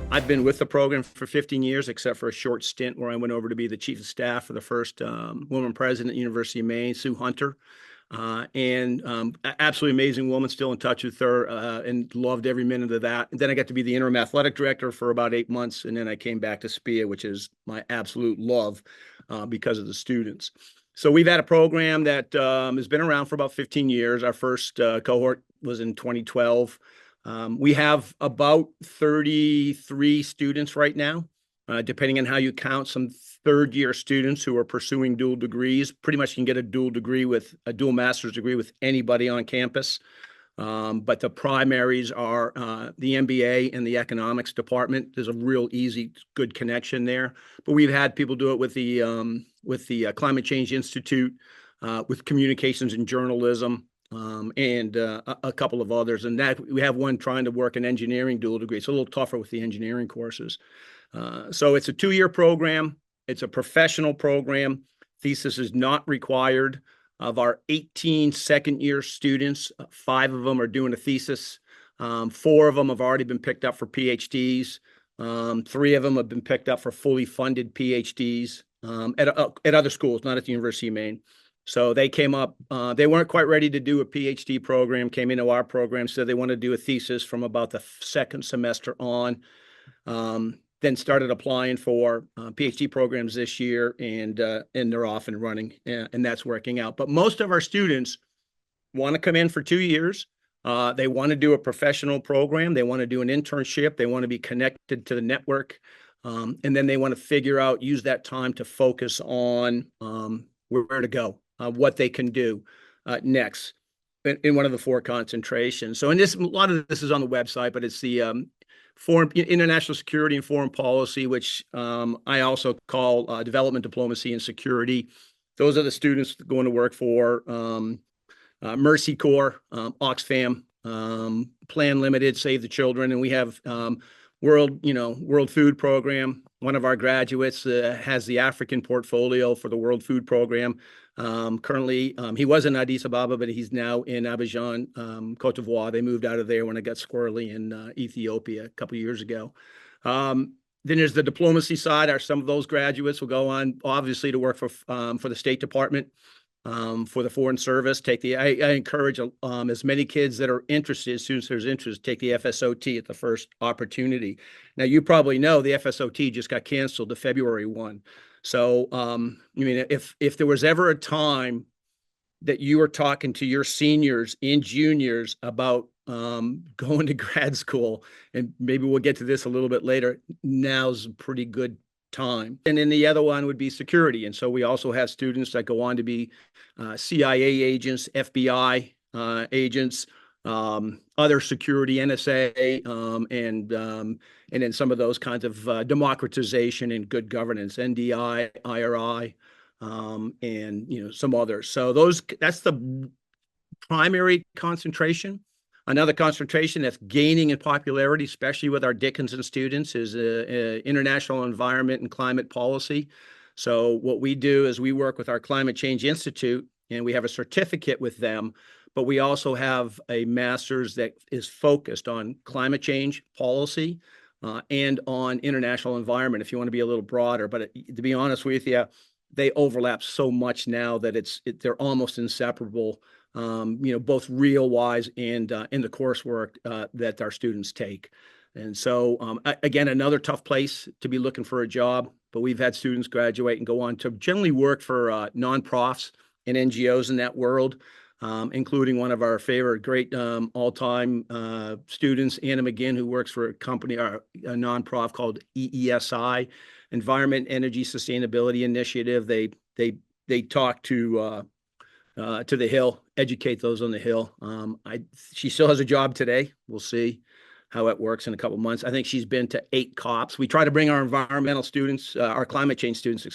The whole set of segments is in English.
I've been with the program for 15 years, except for a short stint where I went over to be the chief of staff for the first woman president at the University of Maine, Sue Hunter. Absolutely amazing woman, still in touch with her, and loved every minute of that. And then I got to be the interim athletic director for about 8 months. And then I came back to SPIA, which is my absolute love because of the students. So we've had a program that has been around for about 15 years. Our first cohort was in 2012. We have about 33 students right now, depending on how you count, some third-year students who are pursuing dual degrees. Pretty much you can get a dual degree with a dual master's degree with anybody on campus. But the primaries are the MBA and the economics department. There's a real easy, good connection there. But we've had people do it with the Climate Change Institute, with communications and journalism, and a couple of others. And that we have one trying to work an engineering dual degree. It's a little tougher with the engineering courses. So it's a 2-year program. It's a professional program. Thesis is not required. Of our 18 second-year students, 5 of them are doing a thesis. 4 of them have already been picked up for PhDs. 3 of them have been picked up for fully funded PhDs at other schools, not at the University of Maine. So they came up, they weren't quite ready to do a PhD program, came into our program, said they want to do a thesis from about the second semester on. Then started applying for PhD programs this year, and they're off and running, and that's working out. But most of our students want to come in for 2 years. They want to do a professional program. They want to do an internship. They want to be connected to the network. And then they want to figure out, use that time to focus on where to go, what they can do next in one of the 4 concentrations. So a lot of this is on the website, but it's the international security and foreign policy, which I also call development, diplomacy, and security. Those are the students going to work for Mercy Corps, Oxfam, Plan Limited, Save the Children, and we have World Food Program. One of our graduates has the African portfolio for the World Food Program. Currently, he was in Addis Ababa, but he's now in Abidjan, Cote d'Ivoire. They moved out of there when it got squirrely in Ethiopia a couple of years ago. Then there's the diplomacy side. Some of those graduates will go on, obviously, to work for the State Department, for the Foreign Service. I encourage as many kids that are interested, as soon as there's interest, take the FSOT at the first opportunity. Now, you probably know the FSOT just got canceled to February 1. So, if there was ever a time that you were talking to your seniors and juniors about going to grad school, and maybe we'll get to this a little bit later, now's a pretty good time. And then the other one would be security. And so we also have students that go on to be CIA agents, FBI agents, other security, NSA, and then some of those kinds of democratization and good governance, NDI, IRI, and some others. So that's the primary concentration. Another concentration that's gaining in popularity, especially with our Dickinson students, is international environment and climate policy. So what we do is we work with our Climate Change Institute, and we have a certificate with them, but we also have a master's that is focused on climate change policy and on international environment, if you want to be a little broader. But to be honest with you, they overlap so much now that they're almost inseparable, both real-wise and in the coursework that our students take. And so, again, another tough place to be looking for a job, but we've had students graduate and go on to generally work for nonprofits and NGOs in that world, including one of our favorite great all-time students, Anna McGinn, who works for a company, a nonprofit called EESI, Environment Energy Sustainability Initiative. They talk to the Hill, educate those on the Hill. She still has a job today. We'll see how it works in a couple of months. I think she's been to 8 COPs. We try to bring our environmental students, our climate change students,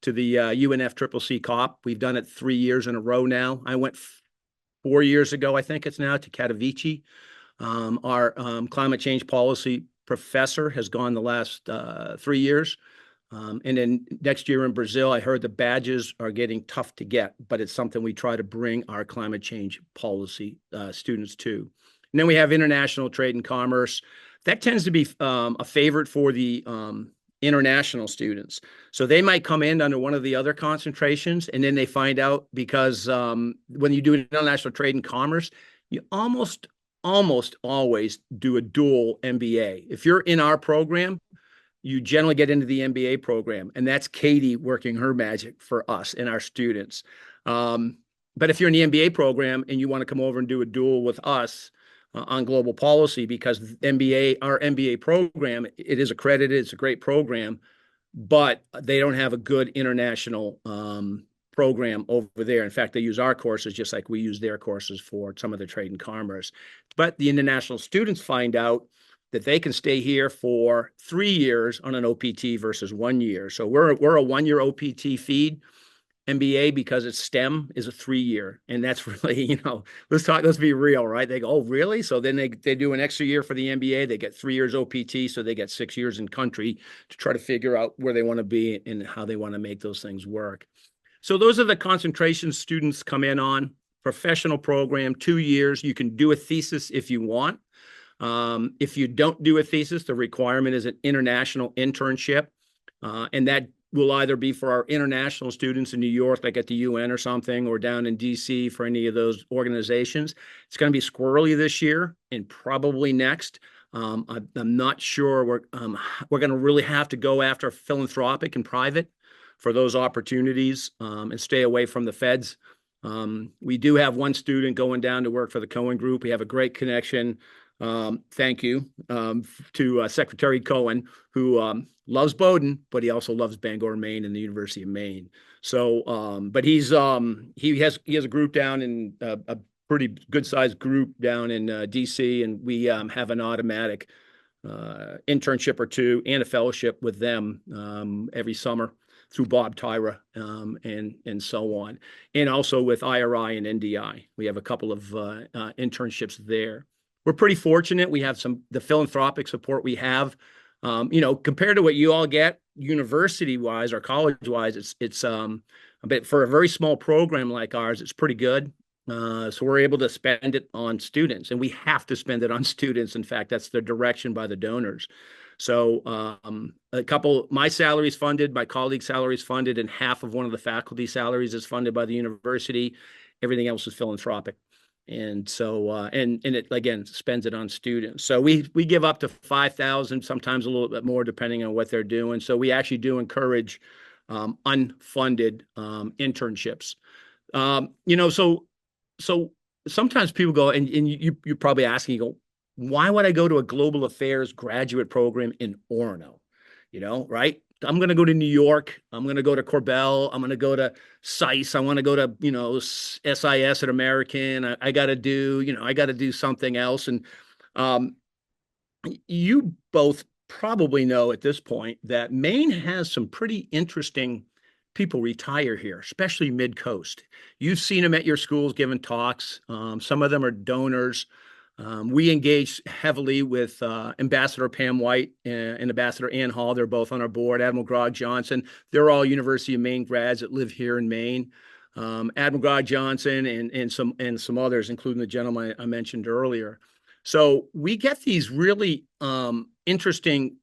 to the UNFCCC COP. We've done it 3 years in a row now. I went 4 years ago, I think it's now, to Katowice. Our climate change policy professor has gone the last 3 years. And then next year in Brazil, I heard the badges are getting tough to get, but it's something we try to bring our climate change policy students to. And then we have international trade and commerce. That tends to be a favorite for the international students. So they might come in under one of the other concentrations, and then they find out because when you do international trade and commerce, you almost always do a dual MBA. If you're in our program, you generally get into the MBA program, and that's Katy working her magic for us and our students. But if you're in the MBA program and you want to come over and do a dual with us on global policy, because our MBA program, it is accredited, it's a great program, but they don't have a good international program over there. In fact, they use our courses just like we use their courses for some of the trade and commerce. But the international students find out that they can stay here for 3 years on an OPT versus 1 year. So we're a 1-year OPT feed. MBA, because it's STEM, is a 3-year, and that's really, let's be real, right? They go, oh, really? So then they do an extra year for the MBA. They get 3 years OPT, so they get 6 years in country to try to figure out where they want to be and how they want to make those things work. So those are the concentrations students come in on. Professional program, 2 years. You can do a thesis if you want. If you don't do a thesis, the requirement is an international internship, and that will either be for our international students in New York, like at the UN or something, or down in DC for any of those organizations. It's going to be squirrely this year and probably next. I'm not sure. We're going to really have to go after philanthropic and private for those opportunities and stay away from the feds. We do have one student going down to work for the Cohen Group. We have a great connection. Thank you to Secretary Cohen, who loves Bowdoin, but he also loves Bangor, Maine, and the University of Maine. So, but he has a group down in a pretty good sized group down in DC, and we have an automatic internship or two and a fellowship with them every summer through Bob Tyra and so on, and also with IRI and NDI. We have a couple of internships there. We're pretty fortunate. We have the philanthropic support we have. Compared to what you all get university-wise or college-wise, it's a bit for a very small program like ours, it's pretty good. So we're able to spend it on students, and we have to spend it on students. In fact, that's the direction by the donors. So my salary is funded, my colleague's salary is funded, and half of one of the faculty salaries is funded by the university. Everything else is philanthropic. And so, and it again spends it on students. So we give up to 5,000, sometimes a little bit more, depending on what they're doing. So we actually do encourage unfunded internships. So sometimes people go, and you're probably asking, you go, why would I go to a global affairs graduate program in Orono? Right? I'm going to go to New York. I'm going to go to Corbell. I'm going to go to SICE. I want to go to, SIS at American. I got to do something else. And you both probably know at this point that Maine has some pretty interesting people retire here, especially mid-coast. You've seen them at your schools giving talks. Some of them are donors. We engage heavily with Ambassador Pam White and Ambassador Ann Hall. They're both on our board. Admiral Grog Johnson. They're all University of Maine grads that live here in Maine. Admiral Grog Johnson and some others, including the gentleman I mentioned earlier. So we get these really interesting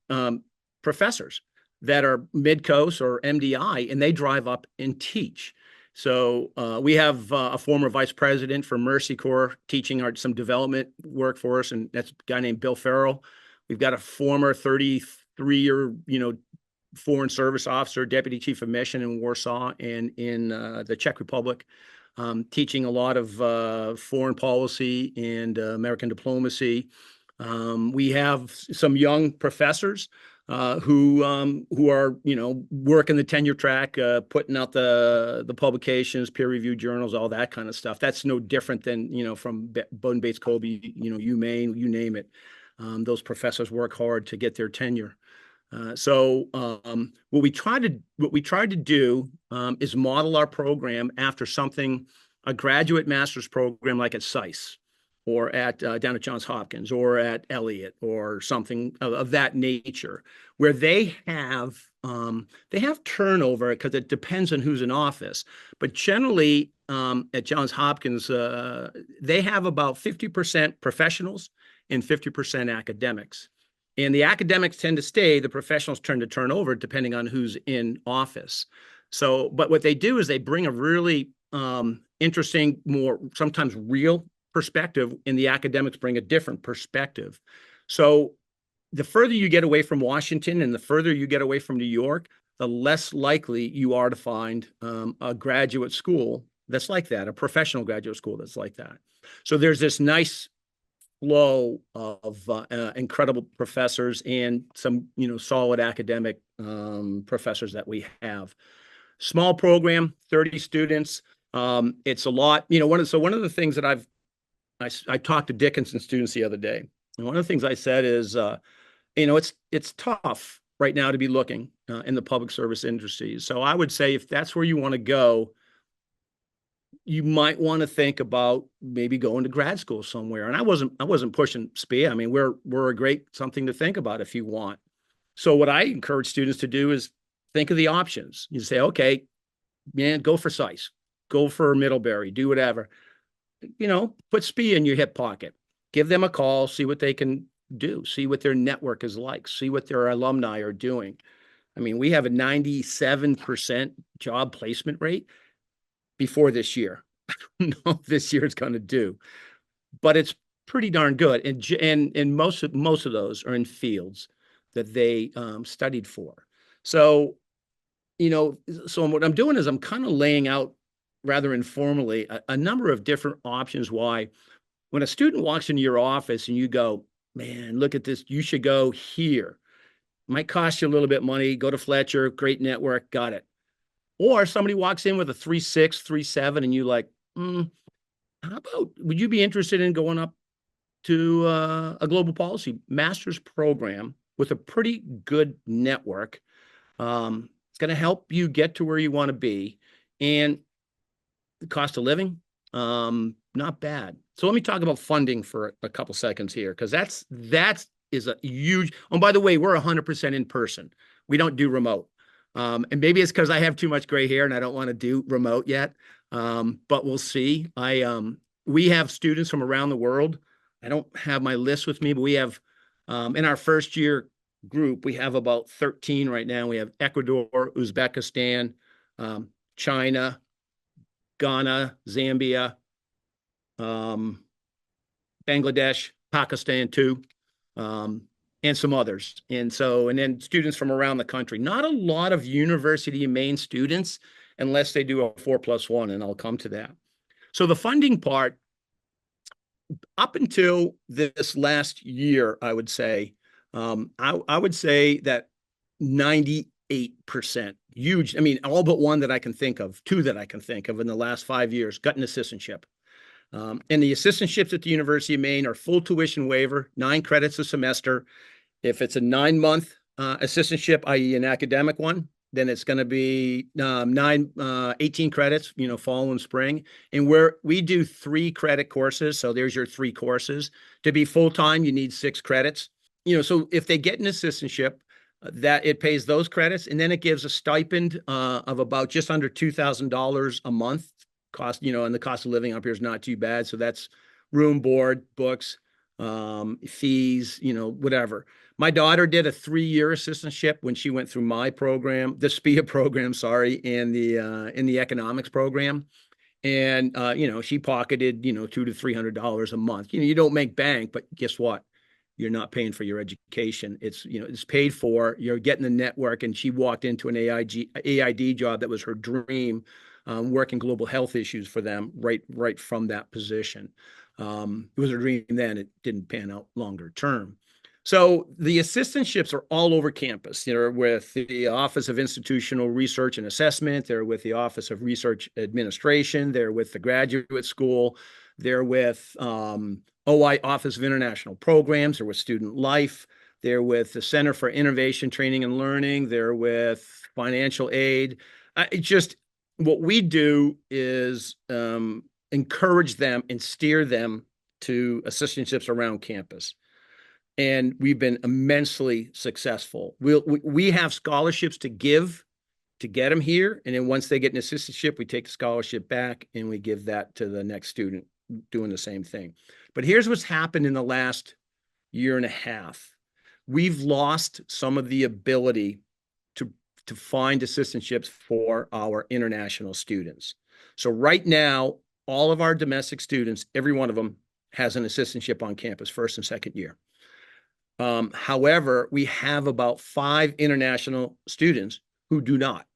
professors that are mid-coast or MDI, and they drive up and teach. So we have a former vice president for Mercy Corps teaching some development work for us, and that's a guy named Bill Farrell. We've got a former 33-year, foreign service officer, deputy chief of mission in Warsaw and in the Czech Republic, teaching a lot of foreign policy and American diplomacy. We have some young professors who are, working the tenure track, putting out the publications, peer-reviewed journals, all that kind of stuff. That's no different than, from Bowdoin Bates Colby, UMaine, you name it. Those professors work hard to get their tenure. So what we try to do is model our program after a graduate master's program like at SICE or down at Johns Hopkins or at Elliott or something of that nature, where they have turnover because it depends on who's in office. But generally at Johns Hopkins, they have about 50% professionals and 50% academics. And the academics tend to stay, the professionals tend to turn over depending on who's in office. So, but what they do is they bring a really interesting, more sometimes real perspective, and the academics bring a different perspective. So the further you get away from Washington and the further you get away from New York, the less likely you are to find a graduate school that's like that, a professional graduate school that's like that. So there's this nice flow of incredible professors and some, solid academic professors that we have. Small program, 30 students. It's a lot. One of the things that I talked to Dickinson students the other day, and one of the things I said is, it's tough right now to be looking in the public service industry. So I would say if that's where you want to go, you might want to think about maybe going to grad school somewhere. And I wasn't pushing SPIA. I mean, we're a great something to think about if you want. So what I encourage students to do is think of the options. You say, okay, man, go for SICE, go for Middlebury, do whatever. Put SPIA in your hip pocket. Give them a call, see what they can do, see what their network is like, see what their alumni are doing. I mean, we have a 97% job placement rate before this year. I don't know if this year it's going to do, but it's pretty darn good. And most of those are in fields that they studied for. So, so what I'm doing is I'm kind of laying out rather informally a number of different options why when a student walks into your office and you go, man, look at this, you should go here. Might cost you a little bit of money. Go to Fletcher, great network, got it. Or somebody walks in with a 3.6, 3.7, and you like, how about, would you be interested in going up to a global policy master's program with a pretty good network? It's going to help you get to where you want to be. And the cost of living, not bad. So let me talk about funding for a couple seconds here, because that is a huge. Oh, by the way, we're 100% in person. We don't do remote. And maybe it's because I have too much gray hair and I don't want to do remote yet. But we'll see. We have students from around the world. I don't have my list with me, but we have in our first year group, we have about 13 right now. We have Ecuador, Uzbekistan, China, Ghana, Zambia, Bangladesh, Pakistan too, and some others. And then students from around the country. Not a lot of University of Maine students unless they do a 4+1, and I'll come to that. So the funding part, up until this last year, I would say, I would say that 98%, huge. I mean, all but one that I can think of, two that I can think of in the last 5 years, got an assistantship. And the assistantships at the University of Maine are full tuition waiver, 9 credits a semester. If it's a 9-month assistantship, i.e. an academic one, then it's going to be 18 credits, fall and spring. And we do 3 credit courses. So there's your 3 courses. To be full-time, you need 6 credits. So if they get an assistantship, that it pays those credits, and then it gives a stipend of about just under $2,000 a month cost, and the cost of living up here is not too bad. So that's room, board, books, fees, whatever. My daughter did a 3-year assistantship when she went through my program, the SPIA program, sorry, and in the economics program. And, she pocketed, $200 to $300 a month. You don't make bank, but guess what? You're not paying for your education. It's paid for. You're getting the network. And she walked into an AID job that was her dream, working global health issues for them right from that position. It was her dream then. It didn't pan out longer term. So the assistantships are all over campus. They're with the Office of Institutional Research and Assessment. They're with the Office of Research Administration. They're with the Graduate School. They're with OI, Office of International Programs. They're with Student Life. They're with the Center for Innovation, Training, and Learning. They're with financial aid. What we do is encourage them and steer them to assistantships around campus. And we've been immensely successful. We have scholarships to give to get them here. And then once they get an assistantship, we take the scholarship back and we give that to the next student doing the same thing. But here's what's happened in the last year and a half. we've lost some of the ability to find assistantships for our international students. So right now, all of our domestic students, every one of them has an assistantship on campus, first and second year. However, we have about 5 international students who do not.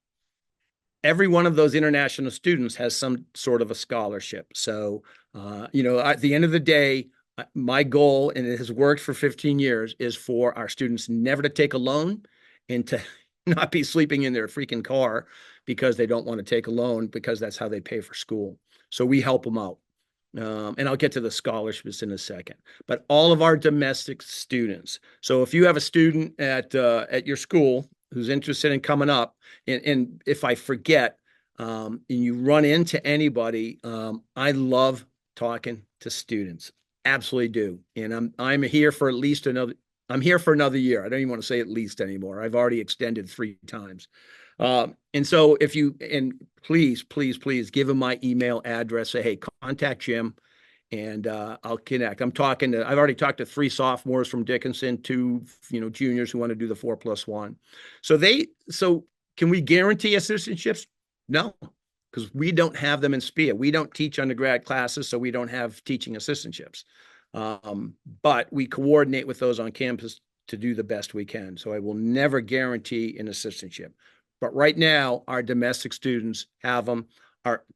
Every one of those international students has some sort of a scholarship. So, at the end of the day, my goal, and it has worked for 15 years, is for our students never to take a loan and to not be sleeping in their freaking car because they don't want to take a loan, because that's how they pay for school. So we help them out. And I'll get to the scholarships in a second. But all of our domestic students. So if you have a student at your school who's interested in coming up, and if I forget, and you run into anybody, I love talking to students. Absolutely do. And I'm here for at least another. I'm here for another year. I don't even want to say at least anymore. I've already extended 3 times. And so please, please, please give him my email address. Say, hey, contact Jim, and I'll connect. I've already talked to 3 sophomores from Dickinson, 2, juniors who want to do the 4+1. So can we guarantee assistantships? No, because we don't have them in SPIA. We don't teach undergrad classes, so we don't have teaching assistantships. But we coordinate with those on campus to do the best we can. So I will never guarantee an assistantship. But right now, our domestic students have them.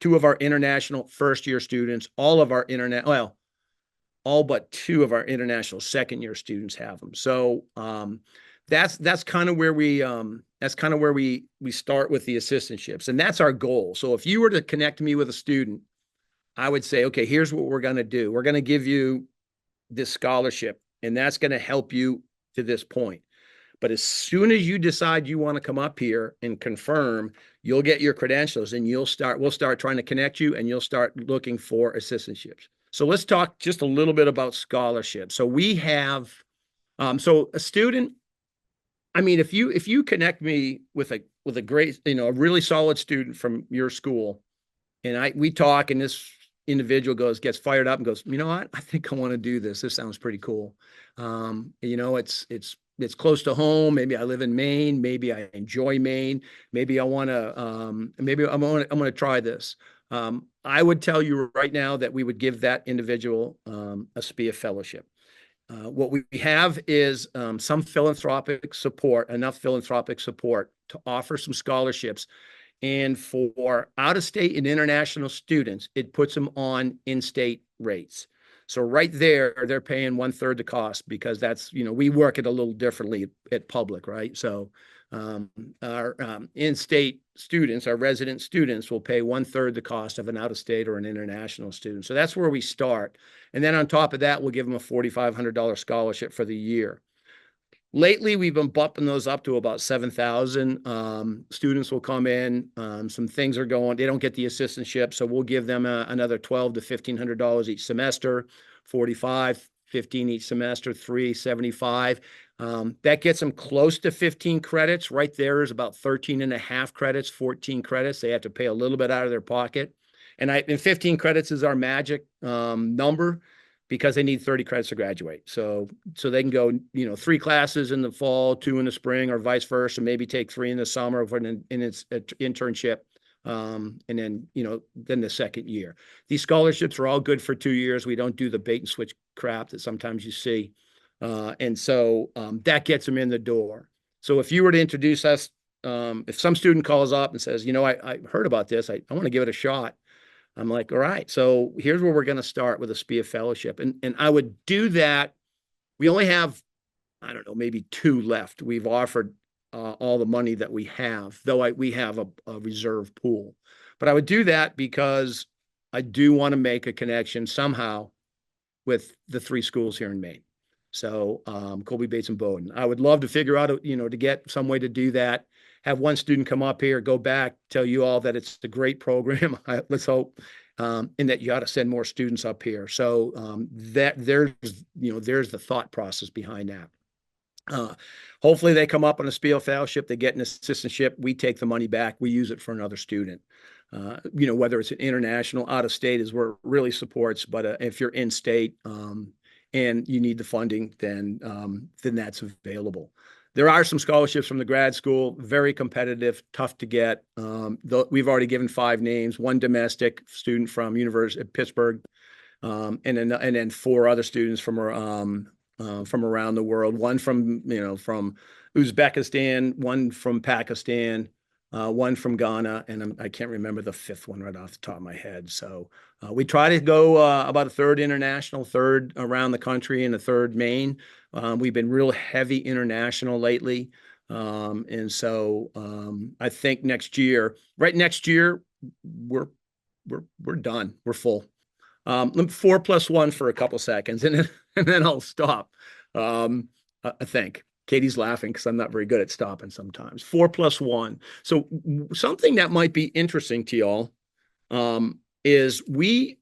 2 of our international first-year students, all but 2 of our international second-year students have them. So that's kind of where we start with the assistantships, and that's our goal. So if you were to connect me with a student, I would say, okay, here's what we're going to do. We're going to give you this scholarship, and that's going to help you to this point. But as soon as you decide you want to come up here and confirm, you'll get your credentials, and we'll start trying to connect you, and you'll start looking for assistantships. So let's talk just a little bit about scholarships. So we have, so a student, I mean, if you connect me with a great, a really solid student from your school, and we talk, and this individual gets fired up and goes, you know what? I think I want to do this. This sounds pretty cool. It's close to home. Maybe I live in Maine. Maybe I enjoy Maine. Maybe I want to, maybe I'm going to try this. I would tell you right now that we would give that individual a SPIA fellowship. What we have is some philanthropic support, enough philanthropic support to offer some scholarships. And for out-of-state and international students, it puts them on in-state rates. So right there, they're paying 1/3 the cost, because that's, we work it a little differently at public, right? So our in-state students, our resident students, will pay 1/3 the cost of an out-of-state or an international student. So that's where we start. And then on top of that, we'll give them a $4,500 scholarship for the year. Lately, we've been bumping those up to about 7,000. Students will come in. Some things are going. They don't get the assistantship, so we'll give them another $1,200 to $1,500 each semester. 45, 15 each semester. 375. That gets them close to 15 credits. Right there is about 13.5 credits, 14 credits. They have to pay a little bit out of their pocket, and 15 credits is our magic number, because they need 30 credits to graduate. So they can go, 3 classes in the fall, 2 in the spring, or vice versa, maybe take 3 in the summer for an internship. And then, then the second year. These scholarships are all good for 2 years. We don't do the bait and switch crap that sometimes you see. And so that gets them in the door. So if you were to introduce us, if some student calls up and says, I heard about this, I want to give it a shot. I'm like, all right, so here's where we're going to start with a SPIA fellowship. And I would do that. We only have, I don't know, maybe 2 left. We've offered all the money that we have, though we have a reserve pool. But I would do that because I do want to make a connection somehow with the 3 schools here in Maine. So Colby, Bates, and Bowdoin. I would love to figure out, to get some way to do that. Have one student come up here, go back, tell you all that it's a great program. Let's hope, and that you ought to send more students up here. So there's the thought process behind that. Hopefully they come up on a SPIA fellowship, they get an assistantship, we take the money back, we use it for another student. Whether it's an international, out of state is where it really supports, but if you're in state, and you need the funding, then that's available. There are some scholarships from the grad school, very competitive, tough to get. We've already given 5 names, one domestic student from University of Pittsburgh, and then 4 other students from around the world. One from Uzbekistan, one from Pakistan, one from Ghana, and I can't remember the 5th one right off the top of my head. So we try to go about a third international, third around the country, and a third Maine. We've been real heavy international lately, and so I think next year, we're done. We're full. 4 plus 1 for a couple seconds, and then I'll stop. I think Katie's laughing because I'm not very good at stopping sometimes. 4 plus 1. So something that might be interesting to y'all is we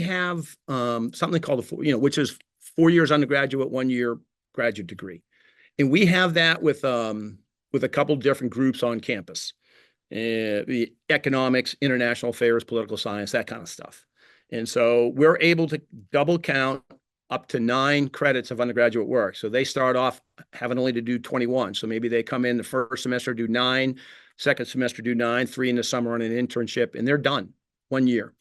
have something called which is 4 years undergraduate, 1 year graduate degree, and we have that with a couple different groups on campus, the economics, international affairs, political science, that kind of stuff. And so we're able to double count up to 9 credits of undergraduate work. So they start off having only to do 21. So maybe they come in the first semester, do 9, second semester, do 9, 3 in the summer on an internship, and they're done 1 year.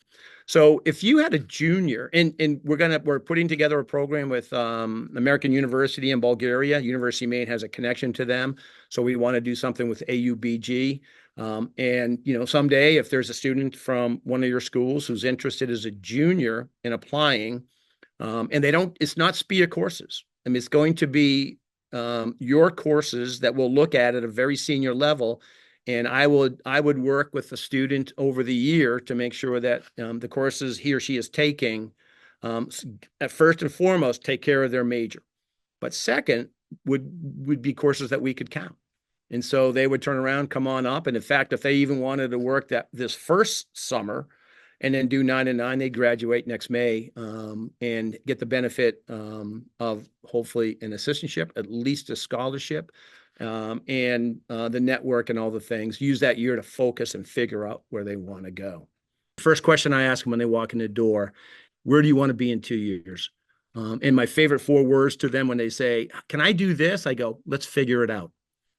So if you had a junior, and we're putting together a program with American University in Bulgaria. University of Maine has a connection to them. So we want to do something with AUBG. And someday if there's a student from one of your schools who's interested as a junior in applying, and it's not SPIA courses. I mean, it's going to be your courses that we'll look at a very senior level. And I would work with the student over the year to make sure that the courses he or she is taking, at first and foremost, take care of their major. But second would be courses that we could count. And so they would turn around, come on up. And in fact, if they even wanted to work this first summer and then do 9 and 9, they graduate next May and get the benefit of hopefully an assistantship, at least a scholarship, and the network and all the things. Use that year to focus and figure out where they want to go. First question I ask them when they walk in the door, where do you want to be in 2 years? And my favorite 4 words to them when they say, can I do this? I go, let's figure it out.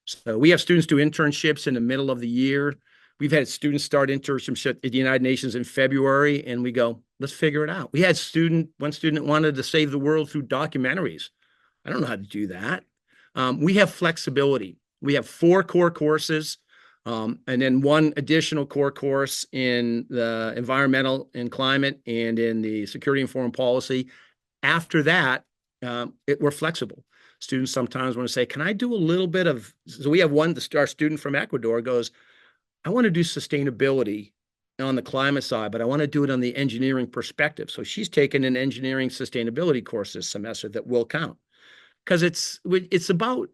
So we have students do internships in the middle of the year. We've had students start internships at the United Nations in February, and we go, let's figure it out. We had one student wanted to save the world through documentaries. I don't know how to do that. We have flexibility. We have 4 core courses, and then 1 additional core course in the environmental and climate and in the security and foreign policy. After that, we're flexible. Students sometimes want to say, can I do a little bit of, so we have our student from Ecuador goes, I want to do sustainability on the climate side, but I want to do it on the engineering perspective. So she's taken an engineering sustainability course this semester that will count. Because you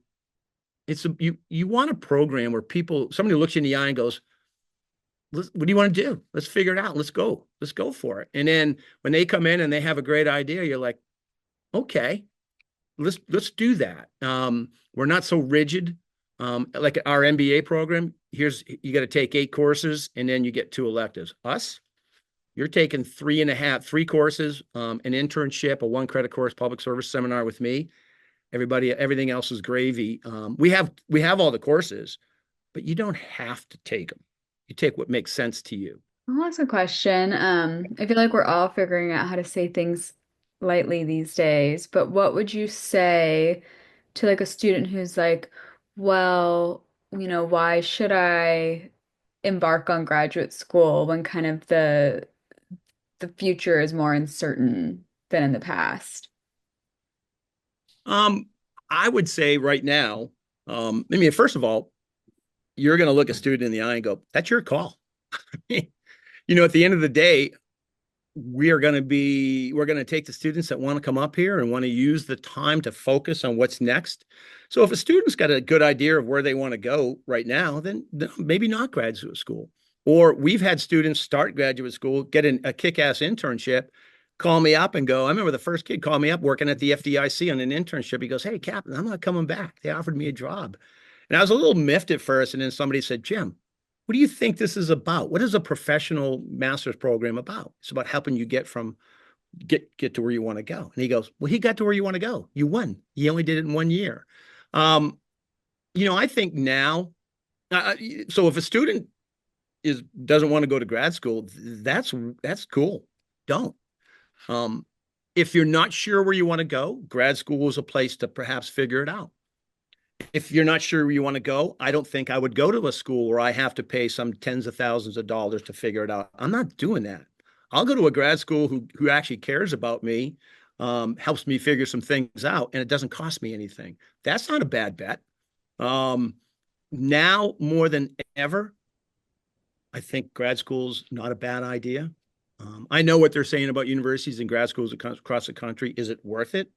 want a program where somebody looks you in the eye and goes, what do you want to do? Let's figure it out. Let's go for it. And then when they come in and they have a great idea, you're like, okay, let's do that. We're not so rigid. Like our MBA program, you got to take 8 courses and then you get 2 electives. You're taking 3 courses, an internship, a 1 credit course, public service seminar with me. Everything else is gravy. We have all the courses, but you don't have to take them. You take what makes sense to you. I'll ask a question. I feel like we're all figuring out how to say things lightly these days, but what would you say to like a student who's like, well, why should I embark on graduate school when kind of the future is more uncertain than in the past? I would say right now, first of all, you're going to look a student in the eye and go, that's your call. At the end of the day, we're going to take the students that want to come up here and want to use the time to focus on what's next. So if a student's got a good idea of where they want to go right now, then maybe not graduate school. Or we've had students start graduate school, get a kick-ass internship, call me up and go, I remember the first kid called me up working at the FDIC on an internship. He goes, hey, Captain, I'm not coming back. They offered me a job. And I was a little miffed at first. And then somebody said, Jim, what do you think this is about? What is a professional master's program about? It's about helping you get from get to where you want to go. And he goes, well, he got to where you want to go. You won. He only did it in 1 year. Um, I think now, uh, so if a student doesn't want to go to grad school, that's cool. Don't. Um, if you're not sure where you want to go, grad school is a place to perhaps figure it out. If you're not sure where you want to go, I don't think I would go to a school where I have to pay some tens of thousands of dollars to figure it out. I'm not doing that. I'll go to a grad school who actually cares about me, helps me figure some things out, and it doesn't cost me anything. That's not a bad bet. Um, Now more than ever, I think grad school's not a bad idea. I know what they're saying about universities and grad schools across the country. Is it worth it?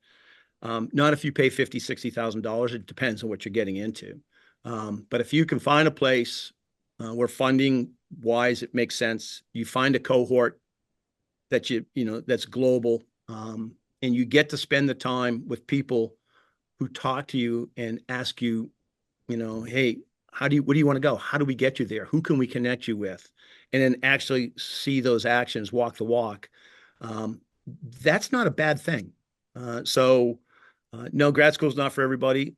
Not if you pay $50,000, $60,000. It depends on what you're getting into. But if you can find a place where funding wise it makes sense, you find a cohort that that's global, and you get to spend the time with people who talk to you and ask you, hey, where do you want to go? How do we get you there? Who can we connect you with? And then actually see those actions, walk the walk. Um, that's not a bad thing. No, grad school is not for everybody.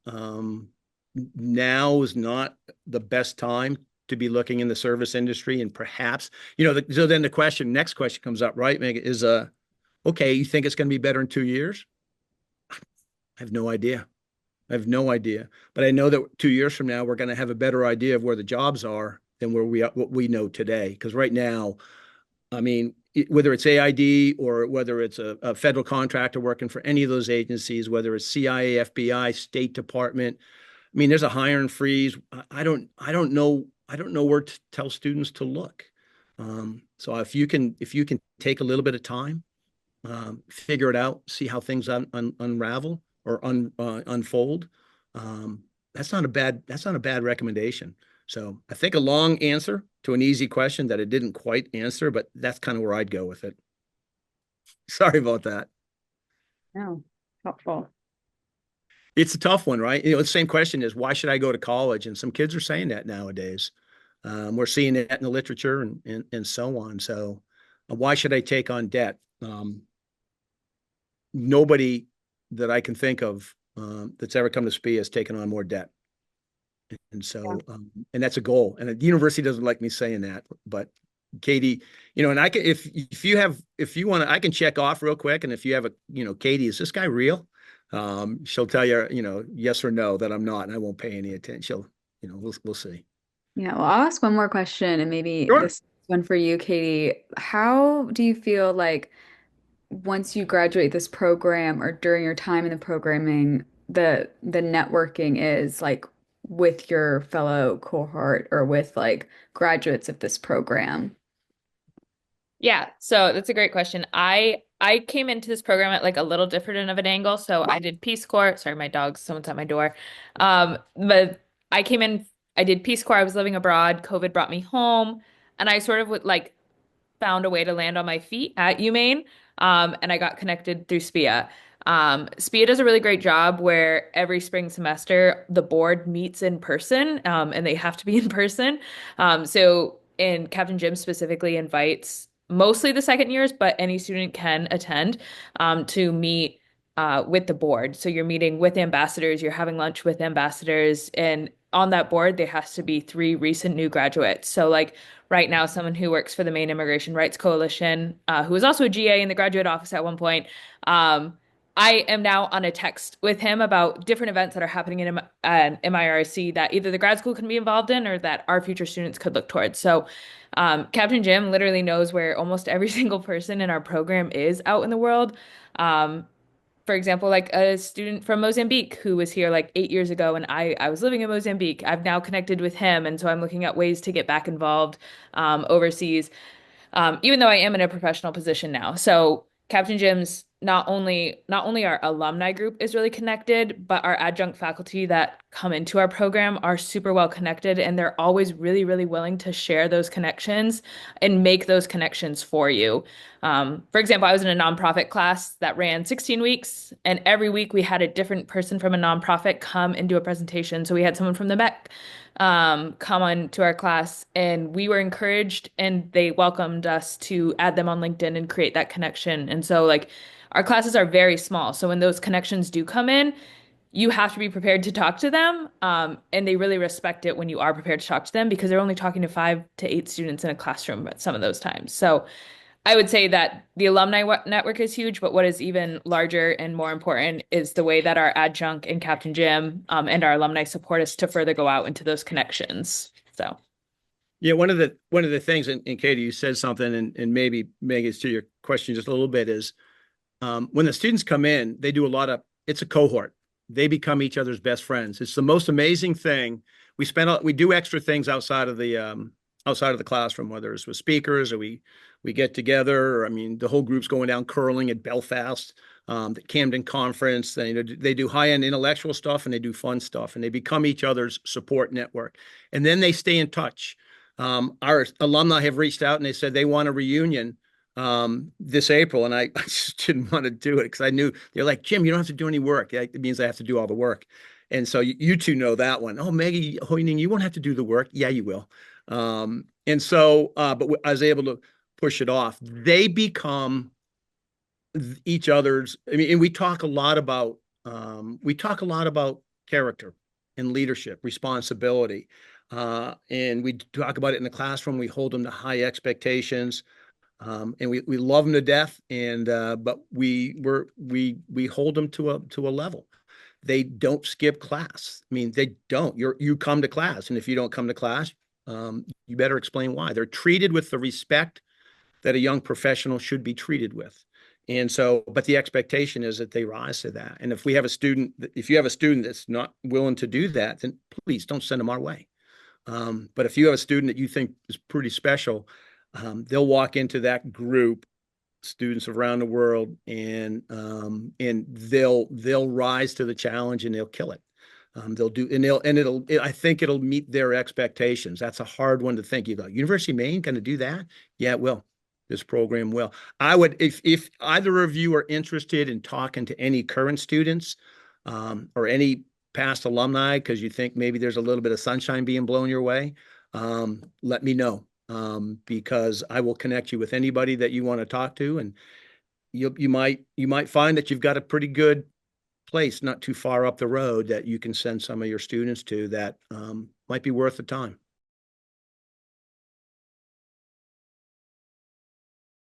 Now is not the best time to be looking in the service industry, and perhaps, so then next question comes up, right, Megan, is, okay, you think it's going to be better in 2 years? I have no idea. I have no idea, but I know that 2 years from now, we're going to have a better idea of where the jobs are than what we know today. Because right now, I mean, whether it's AID or whether it's a federal contractor working for any of those agencies, whether it's CIA, FBI, State Department, I mean, there's a hiring freeze. I don't know where to tell students to look. So if you can take a little bit of time, figure it out, see how things unravel or unfold. That's not a bad recommendation. So I think a long answer to an easy question that it didn't quite answer, but that's kind of where I'd go with it. Sorry about that. No, helpful. It's a tough one, right? The same question is, why should I go to college? And some kids are saying that nowadays. We're seeing it in the literature and so on. So why should I take on debt? Nobody that I can think of that's ever come to SPIA has taken on more debt. And Yeah. so, and that's a goal. And the university doesn't like me saying that, but Katy, and I can, if you want to, I can check off real quick. And if you have Katy, is this guy real? She'll tell you, yes or no, that I'm not, and I won't pay any attention. We'll see. Yeah, well, I'll ask one more question, and maybe Sure. this one for you, Katie. How do you feel like once you graduate this program or during your time in the programming, the networking is like with your fellow cohort or with like graduates of this program? Yeah, so that's a great question. I came into this program at like a little different of an angle. So I did Peace Corps. Sorry, my dog, someone's at my door. But I came in, I did Peace Corps. I was living abroad. COVID brought me home, and I sort of would like found a way to land on my feet at UMaine. And I got connected through SPIA. SPIA does a really great job where every spring semester the board meets in person, and they have to be in person. And Captain Jim specifically invites mostly the second years, but any student can attend to meet with the board. So you're meeting with ambassadors, you're having lunch with ambassadors, and on that board, there has to be three recent new graduates. So, like right now, someone who works for the Maine Immigration Rights Coalition, who was also a GA in the graduate office at one point. I am now on a text with him about different events that are happening in MIRC that either the grad school can be involved in or that our future students could look towards. So, Captain Jim literally knows where almost every single person in our program is out in the world. Um, for example, like a student from Mozambique who was here like 8 years ago, and I was living in Mozambique. I've now connected with him, and so I'm looking at ways to get back involved overseas, even though I am in a professional position now. So Captain Jim's not only our alumni group is really connected, but our adjunct faculty that come into our program are super well connected, and they're always really, really willing to share those connections and make those connections for you. For example, I was in a nonprofit class that ran 16 weeks, and every week we had a different person from a nonprofit come and do a presentation. So we had someone from the come on to our class, and we were encouraged and they welcomed us to add them on LinkedIn and create that connection. And so like our classes are very small. So when those connections do come in, you have to be prepared to talk to them. And they really respect it when you are prepared to talk to them because they're only talking to 5 to 8 students in a classroom at some of those times. So I would say that the alumni network is huge, but what is even larger and more important is the way that our adjunct and Captain Jim and our alumni support us to further go out into those connections. So, Yeah, one of the things, and Katie, you said something, and maybe Meg, is to your question just a little bit, is when the students come in, they do it's a cohort. They become each other's best friends. It's the most amazing thing. We do extra things outside of the classroom, whether it's with speakers or we get together. Or, I mean, the whole group's going down curling at Belfast, the Camden conference. They do high-end intellectual stuff and they do fun stuff, and they become each other's support network. And then they stay in touch. Our alumni have reached out and they said they want a reunion this April, and I just didn't want to do it because I knew they're like, Jim, you don't have to do any work. It means I have to do all the work. And so you two know that one. Oh, Maggie Hoyning, you won't have to do the work. Yeah, you will. And so, but I was able to push it off. They become each other's. I mean, and we talk a lot about character and leadership, responsibility. And we talk about it in the classroom. We hold them to high expectations. And we love them to death, but we hold them to a level. They don't skip class. I mean, they don't. You come to class, and if you don't come to class, you better explain why. They're treated with the respect that a young professional should be treated with. And so, but the expectation is that they rise to that. And if you have a student that's not willing to do that, then please don't send them our way. But if you have a student that you think is pretty special, they'll walk into that group, students around the world, and they'll rise to the challenge and they'll kill it. I think it'll meet their expectations. That's a hard one to think. You go, University of Maine going to do that? Yeah, it will. This program will. I would, if either of you are interested in talking to any current students, or any past alumni, because you think maybe there's a little bit of sunshine being blown your way, let me know. Because I will connect you with anybody that you want to talk to, and you might find that you've got a pretty good place not too far up the road that you can send some of your students to that might be worth the time.